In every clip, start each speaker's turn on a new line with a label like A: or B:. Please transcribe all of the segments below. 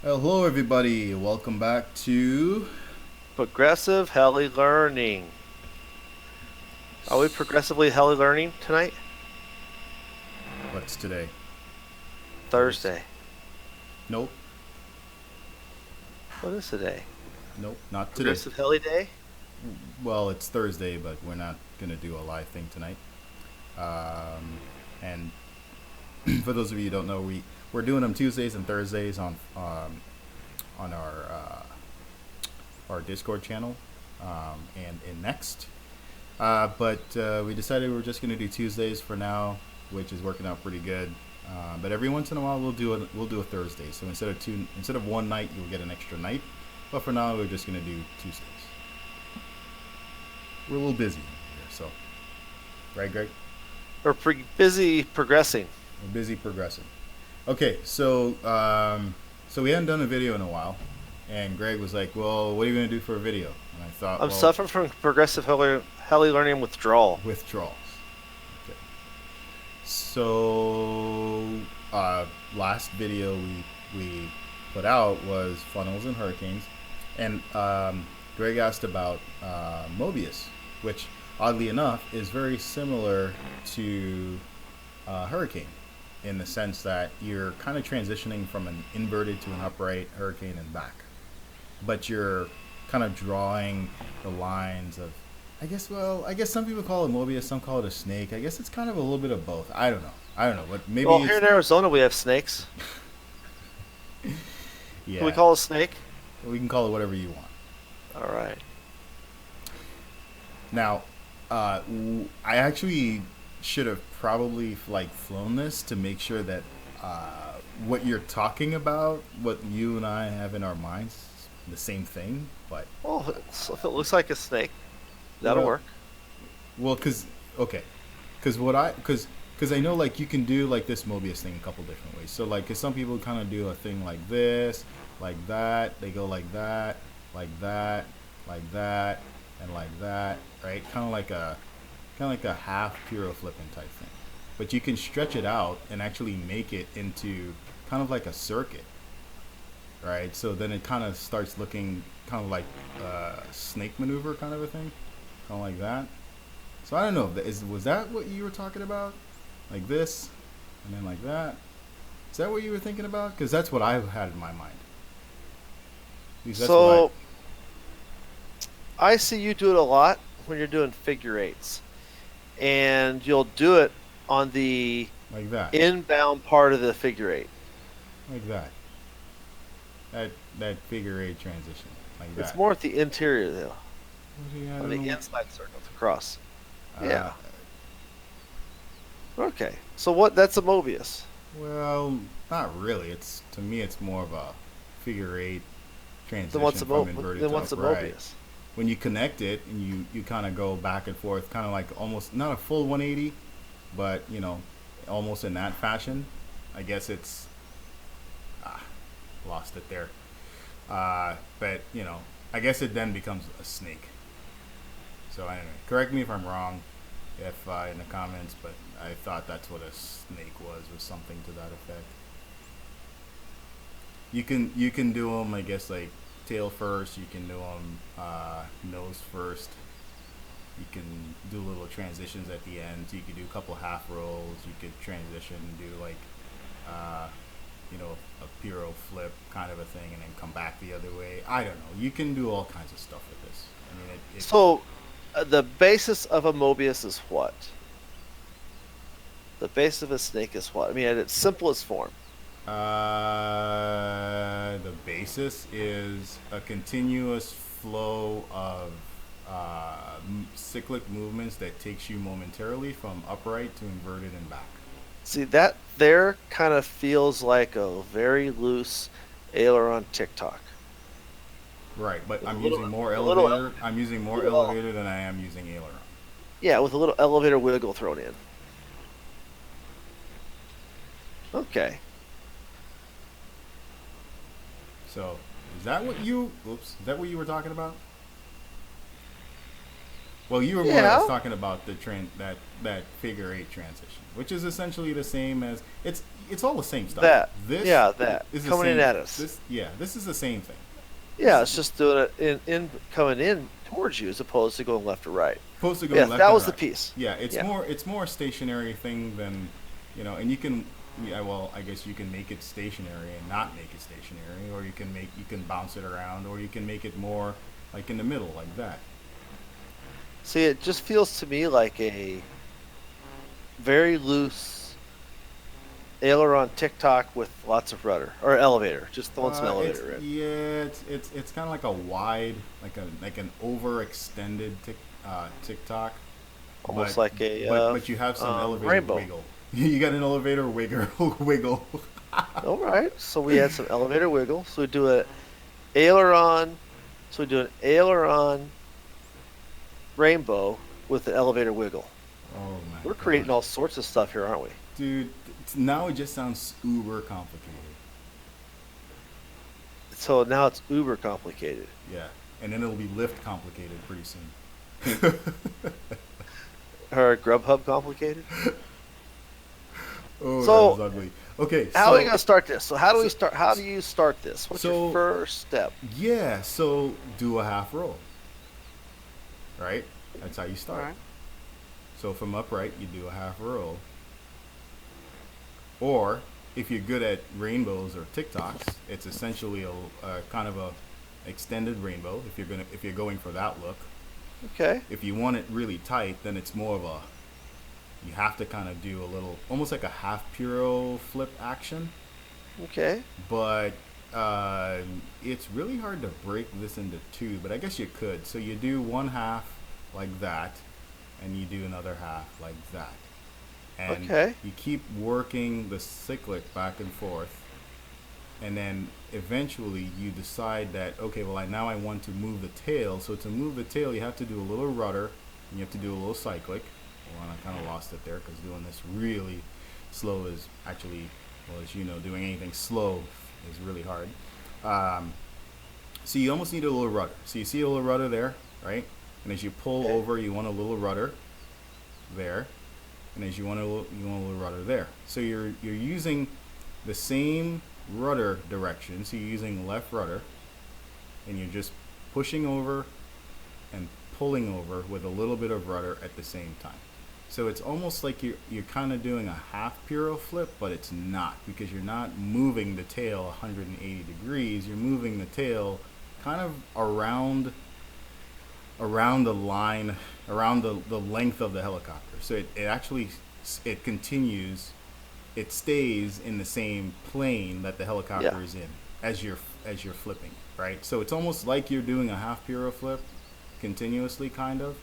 A: Hello, everybody. Welcome back to
B: Progressive heli learning. Are we progressively heli learning tonight?
A: what's today? Thursday.
B: Thursday.
A: Nope,
B: What is today?
A: nope, not today.
B: Progressive heli day?
A: Well, it's Thursday, but we're not gonna do a live thing tonight. And for those of you who don't know, we're doing them Tuesdays and Thursdays on our Discord channel and in Next. But we decided we're just gonna do Tuesdays for now, which is working out pretty good. But every once in a while we'll do a Thursday. So instead of one night, you'll get an extra night. But for now, we're just gonna do Tuesdays. We're a little busy here, so right, Greg?
B: We're busy progressing.
A: We're busy progressing. Okay, so we hadn't done a video in a while, and Greg was like, "Well, what are you gonna do for a video?" And I thought,
B: I'm
A: well,
B: suffering from progressive heli learning withdrawal.
A: withdrawals. Okay. So last video we put out was funnels and hurricanes, and Greg asked about Mobius, which oddly enough is very similar to hurricane in the sense that you're kind of transitioning from an inverted to an upright hurricane and back, but you're kind of drawing the lines of. I guess some people call it Mobius, some call it a snake. I guess it's kind of a little bit of both. I don't know. But maybe
B: Well, here
A: it's
B: in Arizona we have snakes. Can we
A: yeah.
B: call it a snake?
A: We can call it whatever you want.
B: All right.
A: Now, I actually should have probably like flown this to make sure that what you're talking about, what you and I have in our minds, is the same thing. But
B: Well, if it looks like a snake, that'll
A: well,
B: work.
A: well, cause okay, cause I know like you can do like this Mobius thing a couple different ways. So like, cause some people kind of do a thing like this, like that. They go like that, like that, like that, and like that, right? Kind of like a half puro flipping type thing. But you can stretch it out and actually make it into kind of like a circuit, right? So then it kind of starts looking kind of like a snake maneuver kind of a thing, kind of like that. So I don't know. Was that what you were talking about? Like this, and then like that. Is that what you were thinking about? Because that's what I had in my mind. At least that's what
B: So I see you do it a lot when you're doing figure eights, and you'll do it on the
A: like that,
B: inbound part of the figure eight.
A: like that. That figure eight transition, like
B: It's
A: that.
B: more at the interior though,
A: I
B: on
A: don't
B: the
A: know.
B: inside circles across.
A: Uh,
B: Yeah. Okay. So what? That's a Mobius.
A: well, not really. It's to me, it's more of a figure eight
B: Then what's
A: transition
B: a
A: from inverted
B: then
A: to
B: what's a
A: upright.
B: Mobius?
A: When you connect it and you kind of go back and forth, kind of like almost not a full 180, but almost in that fashion. I guess it's ah, lost it there. But I guess it then becomes a snake. So anyway, correct me if I'm wrong, if in the comments, but I thought that's what a snake was, or something to that effect. You can do them, I guess, like tail first. You can do them nose first. You can do little transitions at the end. So you could do a couple half rolls. You could transition and do like uh, a Piro flip kind of a thing, and then come back the other way. I don't know. You can do all kinds of stuff with this. I mean, it
B: So the basis of a Mobius is what? The base of a snake is what? I mean, at its simplest form.
A: the basis is a continuous flow of cyclic movements that takes you momentarily from upright to inverted and back.
B: See, that there kind of feels like a very loose aileron TikTok.
A: Right, but
B: With
A: I'm using more
B: a little,
A: elevator. I'm using more
B: little,
A: elevator than I am using aileron.
B: yeah, with a little elevator wiggle thrown in. Okay.
A: So, is that what you? Oops, is that what you were talking about? Well, you were more or less
B: Yeah,
A: talking about that figure eight transition, which is essentially the same as it's all the same stuff.
B: that.
A: This
B: Yeah, that
A: is the
B: coming in
A: same.
B: at us.
A: This is the same thing.
B: Yeah, it's just doing it in coming in towards you as opposed to going left or right.
A: Supposed to go
B: Yeah,
A: left
B: that
A: and
B: was the
A: right.
B: piece.
A: Yeah,
B: Yeah.
A: it's more a stationary thing than, and you can, yeah, well, I guess you can make it stationary and not make it stationary, or you can bounce it around, or you can make it more like in the middle like that.
B: See, it just feels to me like a very loose aileron TikTok with lots of rudder or elevator. Just throwing some
A: It's
B: elevator in.
A: yeah, it's kind of like a wide, like an overextended TikTok,
B: Almost
A: but
B: like a
A: but you have some elevator
B: rainbow.
A: wiggle. You got an elevator wiggle.
B: All right, so we had some elevator wiggle. So we do a aileron. So we do an aileron rainbow with the elevator wiggle.
A: Oh my
B: We're creating
A: gosh,
B: all sorts of stuff here, aren't we?
A: dude! Now it just sounds uber complicated.
B: So now it's uber complicated.
A: Yeah, and then it'll be lift complicated pretty soon.
B: Or Grubhub complicated.
A: Oh, that
B: So
A: was ugly. Okay,
B: how are we
A: so
B: gonna start this? So how do we
A: so
B: start? How do you start this? What's
A: so
B: your first step?
A: yeah, so do a half roll, right? That's how you
B: All
A: start.
B: right.
A: So from upright, you do a half roll. Or if you're good at rainbows or TikToks, it's essentially a kind of a extended rainbow. If you're going for that look.
B: Okay.
A: If you want it really tight, then it's more of you have to kind of do a little, almost like a half puro flip action.
B: Okay.
A: But it's really hard to break this into two. But I guess you could. So you do one half like that, and you do another half like that. And
B: Okay.
A: you keep working the cyclic back and forth, and then eventually you decide that, okay, well, now I want to move the tail. So to move the tail, you have to do a little rudder, and you have to do a little cyclic. Well, I kind of lost it there because doing this really slow is actually, well, as you know, doing anything slow is really hard. So you almost need a little rudder. So you see a little rudder there, right? And as you pull
B: Okay.
A: over, you want a little rudder there, and as you want you want a little rudder there. So you're using the same rudder direction. So you're using left rudder, and you're just pushing over and pulling over with a little bit of rudder at the same time. So it's almost like you're kind of doing a half puro flip, but it's not, because you're not moving the tail 180 degrees. You're moving the tail kind of around the line, around the length of the helicopter. So it actually it continues, it stays in the same plane that the helicopter
B: Yeah.
A: is in as you're flipping, right? So it's almost like you're doing a half puro flip continuously, kind of.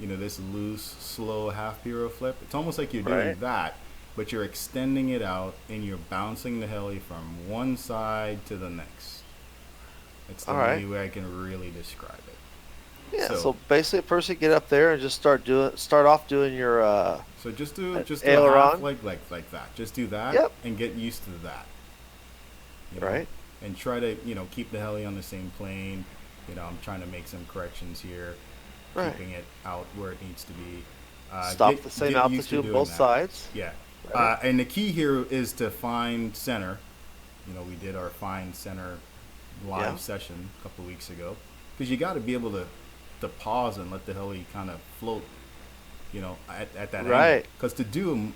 A: This loose, slow half puro flip. It's almost like you're doing
B: Right.
A: that, but you're extending it out and you're bouncing the heli from one side to the next. It's the
B: All
A: only
B: right.
A: way I can really describe it.
B: Yeah.
A: So,
B: So basically, first you get up there and just start off doing your
A: so just do a half
B: aileron.
A: like that. Just do that
B: Yep.
A: and get used to that. You know,
B: Right.
A: and try to keep the heli on the same plane. I'm trying to make some corrections here,
B: Right.
A: keeping it out where it needs to be.
B: Stop the same
A: Get used to
B: altitude
A: doing
B: both
A: that.
B: sides.
A: Yeah.
B: Right.
A: And the key here is to find center. We did our find center live
B: Yeah.
A: session a couple weeks ago, because you got to be able to pause and let the heli kind of float, at that
B: Right.
A: angle.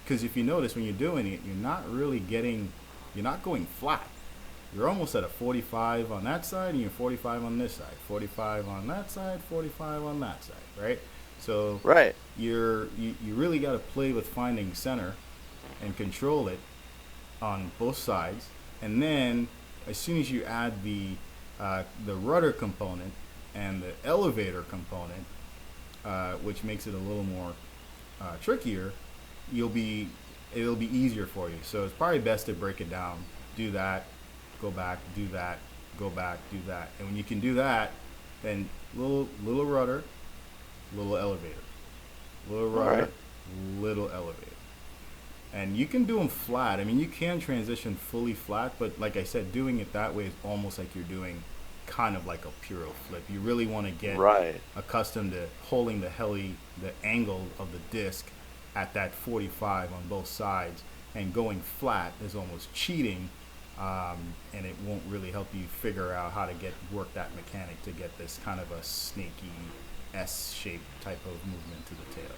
A: Because if you notice when you're doing it, you're not going flat. You're almost at a 45 on that side, and you're 45 on this side, 45 on that side, 45 on that side, right? So
B: Right.
A: you really got to play with finding center and control it on both sides, and then as soon as you add the rudder component and the elevator component, which makes it a little more trickier, it'll be easier for you. So it's probably best to break it down. Do that, go back, do that, go back, do that, and when you can do that, then little rudder, little elevator, little
B: All
A: rudder,
B: right.
A: little elevator. And you can do them flat. I mean, you can transition fully flat, but like I said, doing it that way is almost like you're doing kind of like a puro flip. You really want to get
B: Right.
A: accustomed to holding the angle of the disc at that 45 on both sides, and going flat is almost cheating, and it won't really help you figure out how to work that mechanic to get this kind of a snaky S-shaped type of movement to the tail.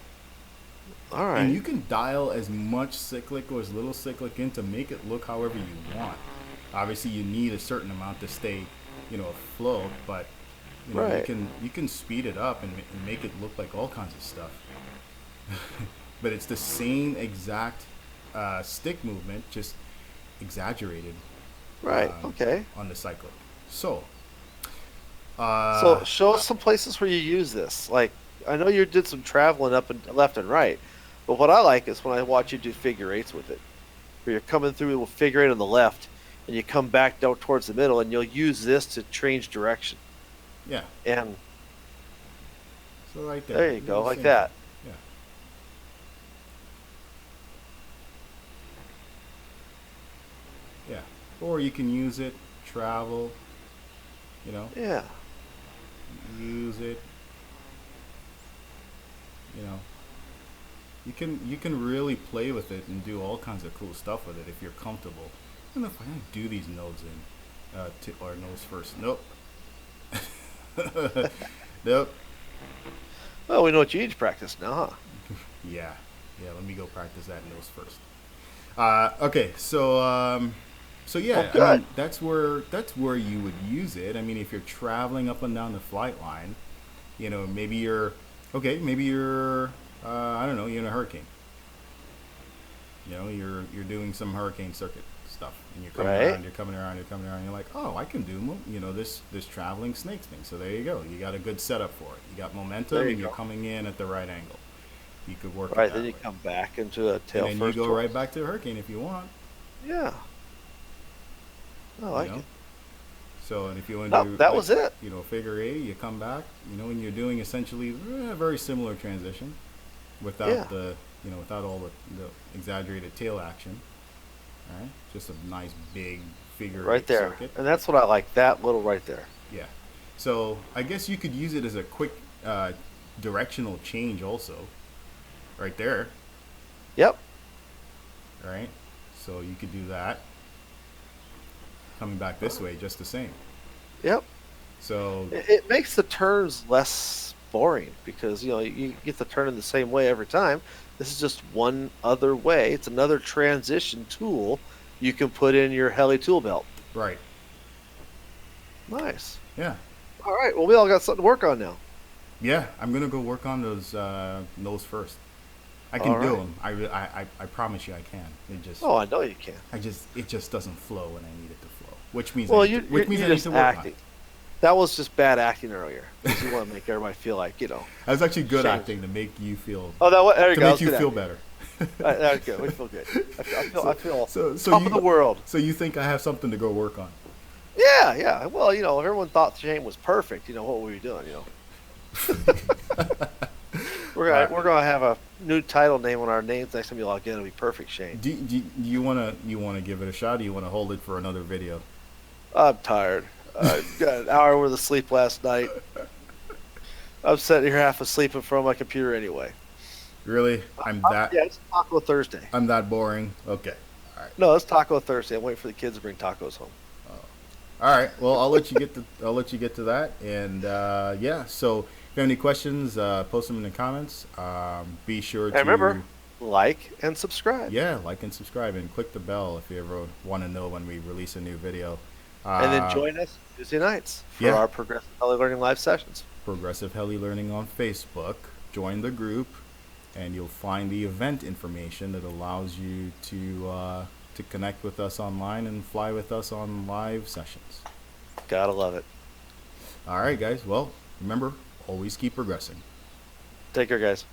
B: All right.
A: And you can dial as much cyclic or as little cyclic in to make it look however you want. Obviously, you need a certain amount to stay, afloat, but
B: Right.
A: you can speed it up and make it look like all kinds of stuff. But it's the same exact stick movement, just exaggerated
B: Right. Okay.
A: on the cyclic. So,
B: So show us some places where you use this. Like, I know you did some traveling up and left and right, but what I like is when I watch you do figure eights with it, where you're coming through with figure eight on the left, and you come back down towards the middle, and you'll use this to change direction.
A: yeah.
B: And
A: So right there.
B: there you go, like that.
A: Yeah. Yeah. Or you can use it, travel,
B: Yeah.
A: use it. You can really play with it and do all kinds of cool stuff with it if you're comfortable. I don't know if I can do these nodes or nose first. Nope. Nope.
B: Well, we know what you need to practice now, huh?
A: Yeah. Let me go practice that nose first. Okay. So yeah,
B: Oh, good.
A: that's where you would use it. I mean, if you're traveling up and down the flight line, maybe you're I don't know, you're in a hurricane. You're doing some hurricane circuit stuff, and you're coming
B: Right.
A: around, you're coming around, You're like, oh, I can do this traveling snakes thing. So there you go. You got a good setup for it. You got momentum,
B: There you
A: and you're
B: go.
A: coming in at the right angle. You could work
B: Right,
A: it that
B: then you
A: way.
B: come back into a tail
A: And then you
B: first.
A: go right back to the hurricane if you want.
B: Yeah. I like it.
A: So, and if you want
B: No,
A: to do
B: that was it.
A: figure 80, you come back, and you're doing essentially a very similar transition without
B: Yeah.
A: without all the exaggerated tail action. All right, just a nice big figure
B: Right
A: eight
B: there.
A: circuit.
B: And that's what I like, that little right there.
A: Yeah. So I guess you could use it as a quick directional change also, right there.
B: Yep.
A: All right. So you could do that. Coming back this way, just the same.
B: Yep.
A: So
B: It makes the turns less boring because you get the turn in the same way every time. This is just one other way. It's another transition tool you can put in your heli tool belt.
A: right.
B: Nice.
A: Yeah.
B: All right. Well, we all got something to work on now.
A: Yeah, I'm gonna go work on those first. I can
B: All
A: do
B: right.
A: them. I promise you I can.
B: Oh, I know you can.
A: It just doesn't flow when I need it to flow. Which means
B: Well,
A: I need
B: you're
A: to
B: just
A: work on
B: acting.
A: it.
B: That was just bad acting earlier. 'Cause you want to make everybody feel like
A: I was actually good
B: Shame.
A: acting to make you feel
B: Oh, there you
A: to
B: go.
A: make you
B: That's
A: feel
B: good
A: better.
B: acting. That was good. We feel good. I feel
A: So
B: top of the world.
A: So you think I have something to go work on?
B: Yeah. Well, if everyone thought Shane was perfect, what were you doing? We're gonna have a new title name on our names next time you log in. It'll be Perfect Shane.
A: Do you wanna give it a shot? Or do you wanna hold it for another video?
B: I'm tired. I got an hour worth of sleep last night. I'm sitting here half asleep in front of my computer anyway.
A: Really? I'm that
B: Yeah, it's Taco Thursday.
A: I'm that boring. Okay. All right.
B: No, it's Taco Thursday. I'm waiting for the kids to bring tacos home.
A: All right. Well, I'll let you get to that. And yeah. So if you have any questions, post them in the comments. Be sure to
B: And remember, like and subscribe.
A: yeah, like and subscribe, and click the bell if you ever want to know when we release a new video.
B: And then join us Tuesday nights for
A: yeah.
B: our Progressive Heli Learning live sessions.
A: Progressive Heli Learning on Facebook. Join the group, and you'll find the event information that allows you to connect with us online and fly with us on live sessions.
B: Gotta love it.
A: All right, guys. Well, remember, always keep progressing.
B: Take care, guys.